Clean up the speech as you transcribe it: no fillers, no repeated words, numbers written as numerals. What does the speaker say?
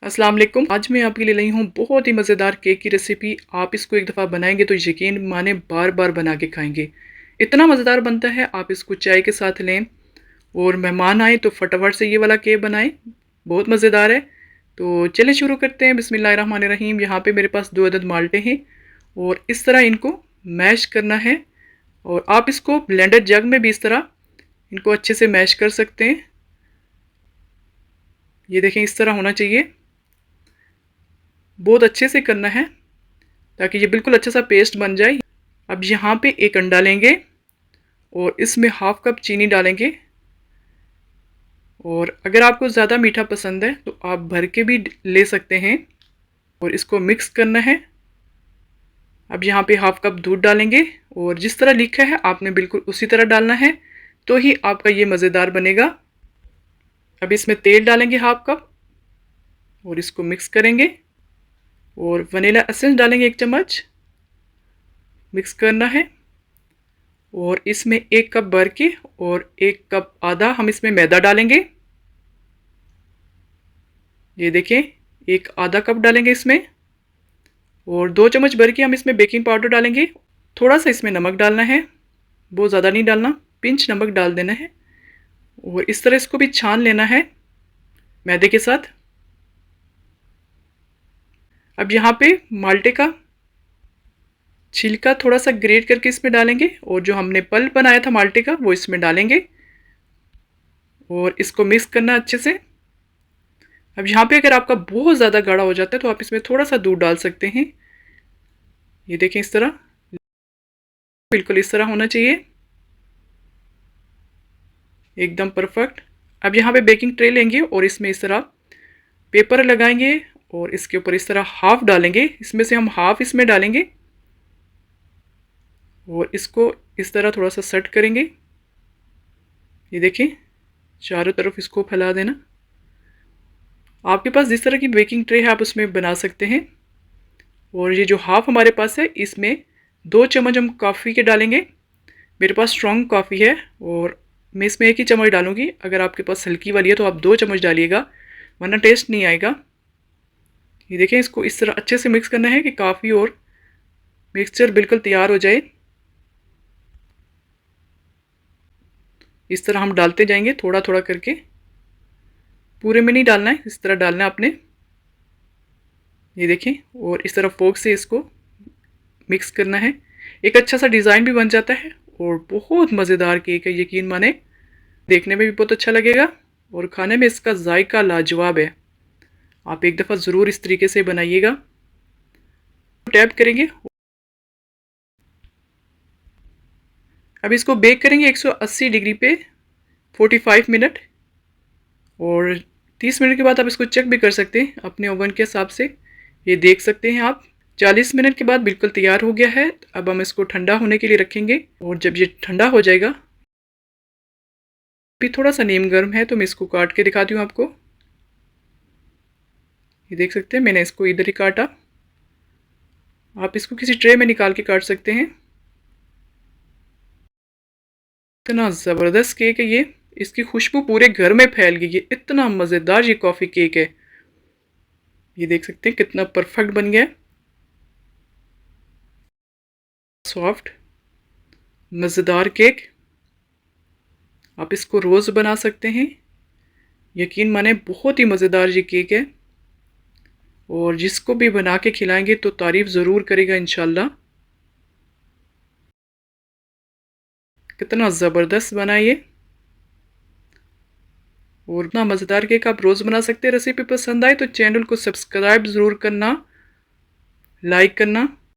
अस्सलाम वालेकुम। आज मैं आपके लिए लाई हूँ बहुत ही मज़ेदार केक की रेसिपी। आप इसको एक दफ़ा बनाएंगे तो यकीन माने बार बार बना के खाएंगे। इतना मज़ेदार बनता है, आप इसको चाय के साथ लें और मेहमान आए तो फटाफट से ये वाला केक बनाएं। बहुत मज़ेदार है। तो चलिए शुरू करते हैं। बिस्मिल्लाहिर्रहमानिर्रहीम। यहाँ पे मेरे पास 2 अदद माल्टे हैं और इस तरह इनको मैश करना है। और आप इसको ब्लेंडर जग में भी इस तरह इनको अच्छे से मैश कर सकते हैं। ये देखें, इस तरह होना चाहिए। बहुत अच्छे से करना है ताकि ये बिल्कुल अच्छा सा पेस्ट बन जाए। अब यहाँ पे एक अंडा लेंगे और इसमें हाफ कप चीनी डालेंगे। और अगर आपको ज़्यादा मीठा पसंद है तो आप भर के भी ले सकते हैं। और इसको मिक्स करना है। अब यहाँ पे हाफ कप दूध डालेंगे और जिस तरह लिखा है आपने बिल्कुल उसी तरह डालना है, तो ही आपका ये मज़ेदार बनेगा। अब इसमें तेल डालेंगे हाफ कप और इसको मिक्स करेंगे। और वनीला एसेंस डालेंगे 1 चम्मच। मिक्स करना है। और इसमें 1 कप भर के और 1 कप आधा हम इसमें मैदा डालेंगे। ये देखें, एक आधा कप डालेंगे इसमें। और 2 चम्मच भर के हम इसमें बेकिंग पाउडर डालेंगे। थोड़ा सा इसमें नमक डालना है, बहुत ज़्यादा नहीं डालना, पिंच नमक डाल देना है। और इस तरह इसको भी छान लेना है मैदे के साथ। अब यहाँ पे माल्टे का छिलका थोड़ा सा ग्रेट करके इसमें डालेंगे और जो हमने पल्प बनाया था माल्टे का वो इसमें डालेंगे और इसको मिक्स करना अच्छे से। अब यहाँ पे अगर आपका बहुत ज़्यादा गाढ़ा हो जाता है तो आप इसमें थोड़ा सा दूध डाल सकते हैं। ये देखें, इस तरह बिल्कुल इस तरह होना चाहिए, एकदम परफेक्ट। अब यहाँ पे बेकिंग ट्रे लेंगे और इसमें इस तरह पेपर लगाएंगे और इसके ऊपर इस तरह हाफ डालेंगे। इसमें से हम हाफ इसमें डालेंगे और इसको इस तरह थोड़ा सा सेट करेंगे। ये देखें, चारों तरफ इसको फैला देना। आपके पास जिस तरह की बेकिंग ट्रे है आप उसमें बना सकते हैं। और ये जो हाफ हमारे पास है इसमें 2 चम्मच हम कॉफ़ी के डालेंगे। मेरे पास स्ट्रॉन्ग कॉफ़ी है और मैं इसमें 1 ही चम्मच डालूँगी। अगर आपके पास हल्की वाली है तो आप 2 चम्मच डालिएगा, वरना टेस्ट नहीं आएगा। ये देखें, इसको इस तरह अच्छे से मिक्स करना है कि कॉफ़ी और मिक्सचर बिल्कुल तैयार हो जाए। इस तरह हम डालते जाएंगे थोड़ा थोड़ा करके, पूरे में नहीं डालना है, इस तरह डालना है आपने। ये देखें, और इस तरह फोक से इसको मिक्स करना है। एक अच्छा सा डिज़ाइन भी बन जाता है और बहुत मज़ेदार केक है, यकीन माने। देखने में भी बहुत अच्छा लगेगा और खाने में इसका जायका लाजवाब है। आप एक दफ़ा ज़रूर इस तरीके से बनाइएगा। टैप करेंगे। अब इसको बेक करेंगे 180 डिग्री पे 45 मिनट। और 30 मिनट के बाद आप इसको चेक भी कर सकते हैं अपने ओवन के हिसाब से। ये देख सकते हैं आप, 40 मिनट के बाद बिल्कुल तैयार हो गया है। अब हम इसको ठंडा होने के लिए रखेंगे और जब ये ठंडा हो जाएगा, भी थोड़ा सा नीम गर्म है तो मैं इसको काट के दिखाती हूँ आपको। ये देख सकते हैं, मैंने इसको इधर ही काटा। आप इसको किसी ट्रे में निकाल के काट सकते हैं। इतना ज़बरदस्त केक है ये, इसकी खुशबू पूरे घर में फैल गई है। इतना मज़ेदार ये कॉफ़ी केक है। ये देख सकते हैं कितना परफेक्ट बन गया है, सॉफ्ट मज़ेदार केक। आप इसको रोज़ बना सकते हैं, यकीन माने बहुत ही मज़ेदार ये केक है। और जिसको भी बना के खिलाएंगे तो तारीफ़ ज़रूर करेगा इंशाल्लाह। कितना ज़बरदस्त बना ये, और इतना मज़ेदार केक आप रोज़ बना सकते हैं। रेसिपी पसंद आए तो चैनल को सब्सक्राइब ज़रूर करना, लाइक करना।